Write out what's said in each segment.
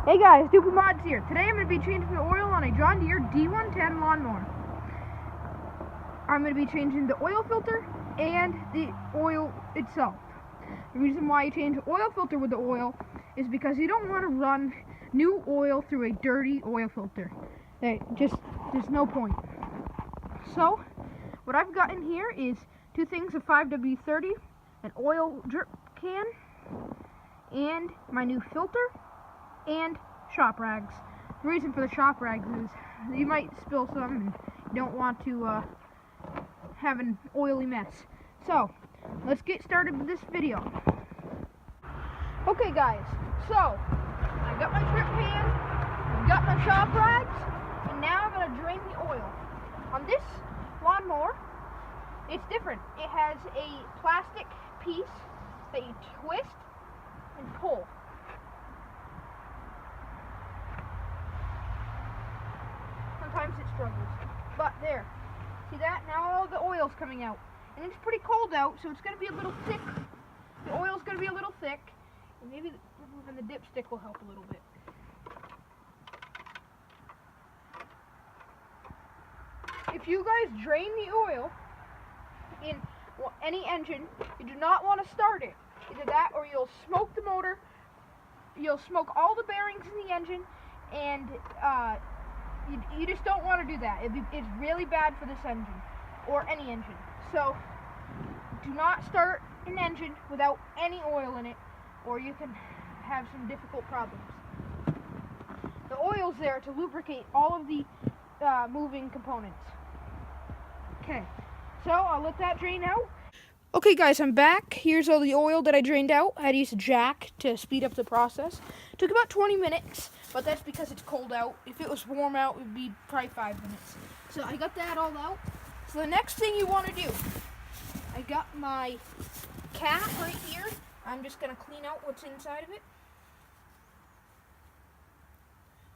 Hey guys, Duper Mods here. Today I'm going to be changing the oil on a John Deere d110 lawnmower. I'm going to be changing the oil filter and the oil itself. The reason why you change the oil filter with the oil is because you don't want to run new oil through a dirty oil filter. There's no point. So, what I've got in here is two things of 5W30, an oil drip can, and my new filter, and shop rags. The reason for the shop rags is you might spill some and you don't want to have an oily mess. So, let's get started with this video. Okay guys, so I got my drip pan, I've got my shop rags, and now I'm going to drain the oil. On this lawnmower, it's different. It has a plastic piece that you twist and pull. Sometimes it struggles, but there, see that? Now all the oil's coming out, and it's pretty cold out, so it's going to be a little thick. The oil's going to be a little thick, and maybe moving the dipstick will help a little bit. If you guys drain the oil in any engine, you do not want to start it. Either that, or you'll smoke the motor, you'll smoke all the bearings in the engine, and you just don't want to do that. It's really bad for this engine, or any engine. So, do not start an engine without any oil in it, or you can have some difficult problems. The oil's there to lubricate all of the moving components. Okay, so I'll let that drain out. Okay guys, I'm back. Here's all the oil that I drained out. I had to use a jack to speed up the process. It took about 20 minutes, but that's because it's cold out. If it was warm out, it would be probably 5 minutes. So I got that all out. So the next thing you want to do, I got my cap right here. I'm just going to clean out what's inside of it.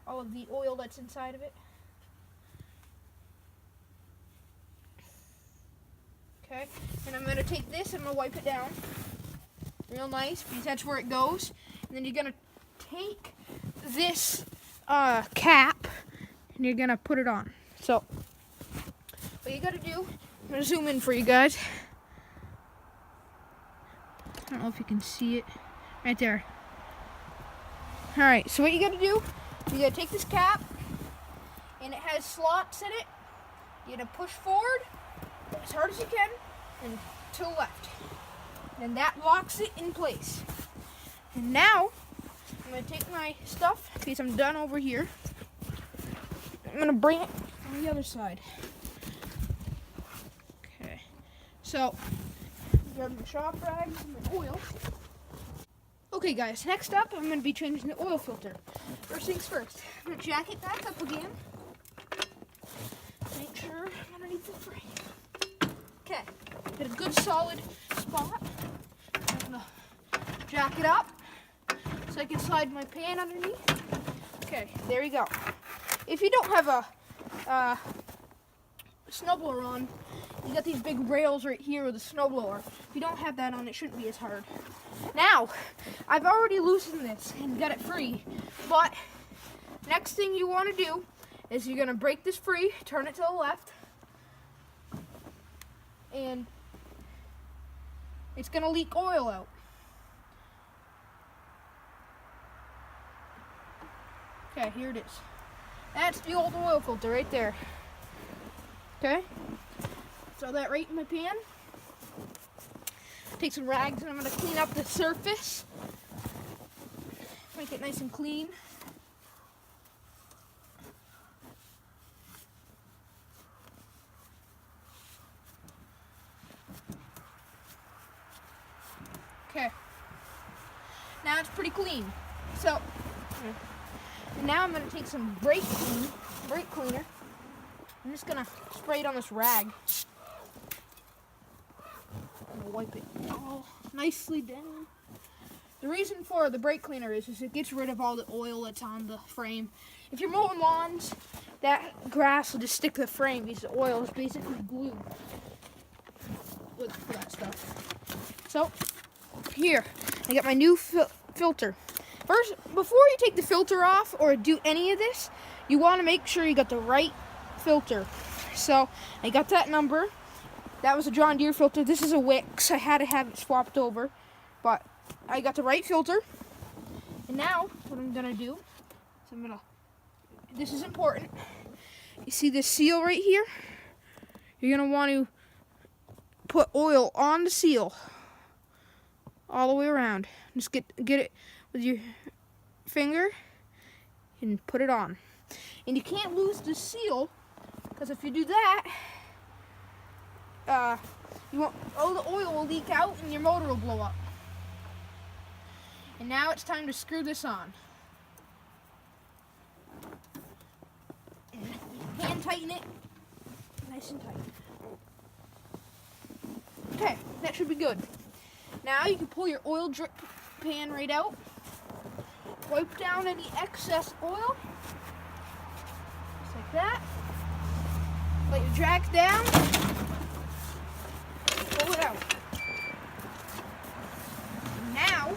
All of the oil that's inside of it. Okay, and I'm going to take this and I'm going to wipe it down real nice because that's where it goes. And then you're going to take this cap and you're going to put it on. So, what you got to do, I'm going to zoom in for you guys. I don't know if you can see it right there. Alright, so what you got to do, you got to take this cap and it has slots in it. You got to push forward as hard as you can and to the left, and that locks it in place. And now I'm going to take my stuff because I'm done over here. I'm going to bring it on the other side. Okay, so grab my shop rags and my oil. Okay guys, next up I'm going to be changing the oil filter. First things first, I'm going to jack it back up again. Make sure I'm underneath the frame. Okay, get a good solid spot. I'm gonna jack it up so I can slide my pan underneath. Okay, there you go. If you don't have a snowblower on, you got these big rails right here with a snowblower. If you don't have that on, it shouldn't be as hard. Now, I've already loosened this and got it free, but next thing you want to do is you're gonna break this free, turn it to the left, and it's going to leak oil out. Okay, here it is. That's the old oil filter right there. Okay, throw that right in my pan. Take some rags and I'm going to clean up the surface. Make it nice and clean. Okay, now it's pretty clean. So, now I'm going to take some brake cleaner. I'm just going to spray it on this rag. I'm going to wipe it all nicely down. The reason for the brake cleaner is it gets rid of all the oil that's on the frame. If you're mowing lawns, that grass will just stick to the frame because the oil is basically glue with that stuff. So, here, I got my new filter. First, before you take the filter off or do any of this, you want to make sure you got the right filter. So I got that number. That was a John Deere filter. This is a Wix. I had to have it swapped over, but I got the right filter. And now what I'm gonna do is this is important. You see this seal right here? You're gonna want to put oil on the seal all the way around. Just get it with your finger and put it on. And you can't lose the seal, because if you do that, all the oil will leak out and your motor will blow up. And now it's time to screw this on. And you hand tighten it nice and tight. Okay, that should be good. Now you can pull your oil drip pan right out. Wipe down any excess oil. Just like that. Let your jack down. Pull it out. Now,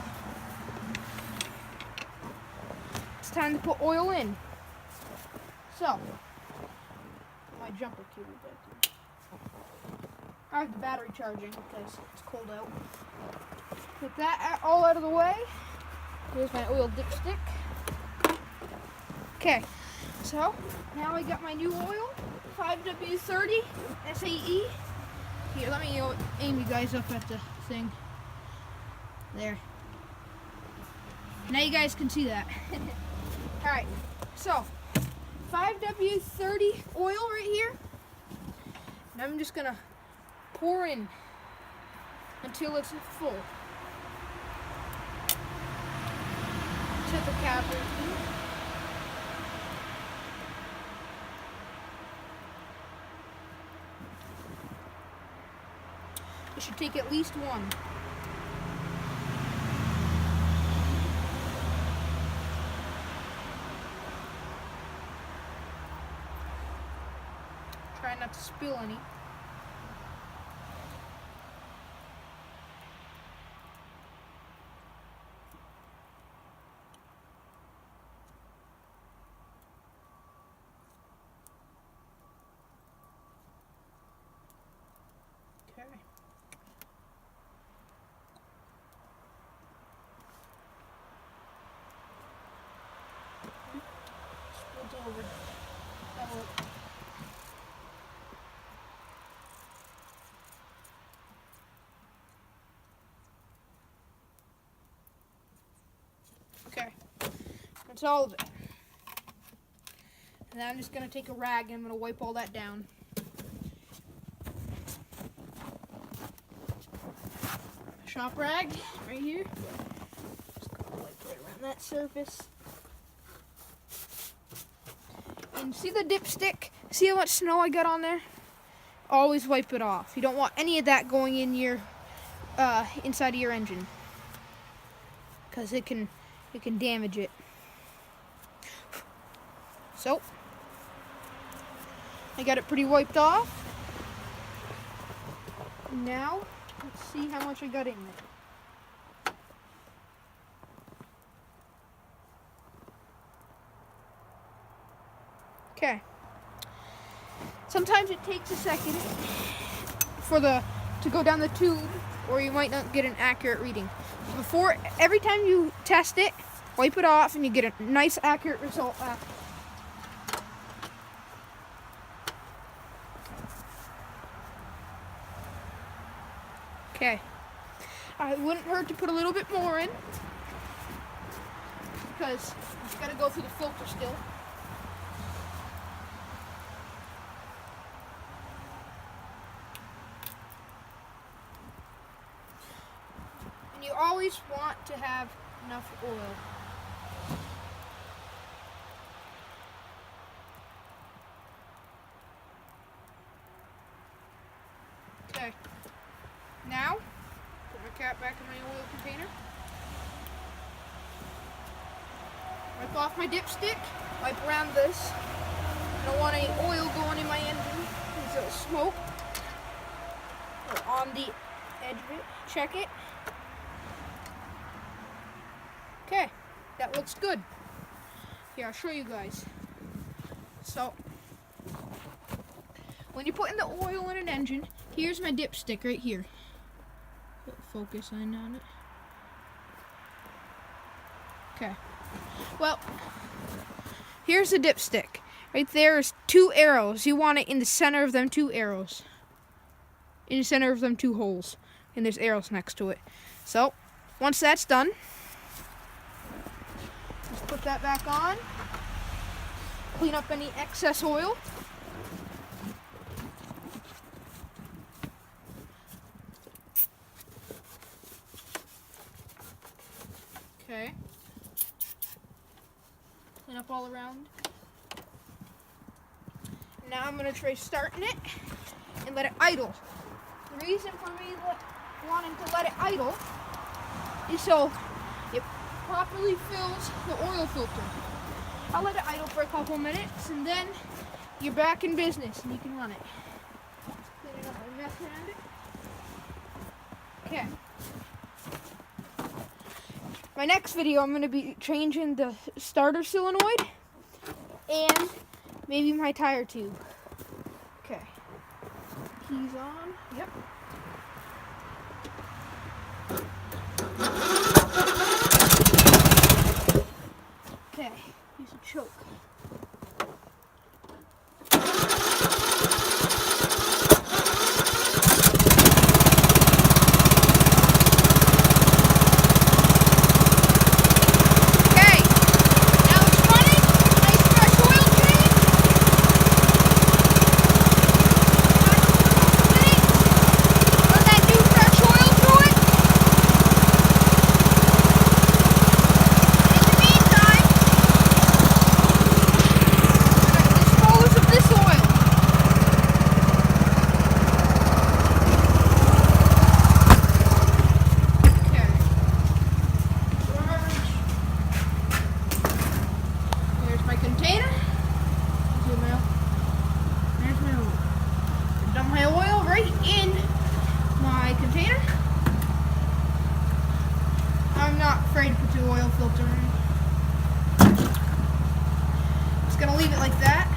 it's time to put oil in. So, my jumper cube is empty. I have the battery charging because it's cold out. Get that all out of the way. Here's my oil dipstick. Okay, so now I got my new oil, 5W30 SAE. Here, let me aim you guys up at the thing. There. Now you guys can see that. Alright, so 5W30 oil right here. And I'm just gonna pour in until it's full. Set the cap right here. It should take at least one. Try not to spill any. Okay. Spilled over. That'll work. Okay, that's all of it. And then I'm just going to take a rag and I'm going to wipe all that down. Shop rag right here. Just going to wipe right around that surface. And see the dipstick? See how much snow I got on there? Always wipe it off. You don't want any of that going in your inside of your engine, because it can damage it. So I got it pretty wiped off. Now let's see how much I got in there. Okay. Sometimes it takes a second to go down the tube, or you might not get an accurate reading. Every time you test it, wipe it off and you get a nice accurate result back. Okay. It wouldn't hurt to put a little bit more in, because it's got to go through the filter still. And you always want to have enough oil. Okay. Now, put my cap back in my oil container. Wipe off my dipstick. Wipe around this. I don't want any oil going in my engine because it'll smoke. Or on the edge of it. Check it. Okay. that looks good. Here, I'll show you guys. So, when you're putting the oil in an engine, here's my dipstick right here. Focus in on it. Okay. Well, here's the dipstick. Right there is 2 arrows. You want it in the center of them 2 arrows. In the center of them 2 holes. And there's arrows next to it. So, once that's done, just put that back on. Clean up any excess oil. Okay. Clean up all around. Now I'm going to try starting it and let it idle. The reason for me wanting to let it idle is so it properly fills the oil filter. I'll let it idle for a couple minutes and then you're back in business and you can run it. Cleaning up my mess around it. Okay. My next video I'm going to be changing the starter solenoid and maybe my tire tube. Okay. Keys on. Yep. Okay. Use a choke. My oil right in my container. I'm not afraid to put the oil filter in. Just gonna leave it like that.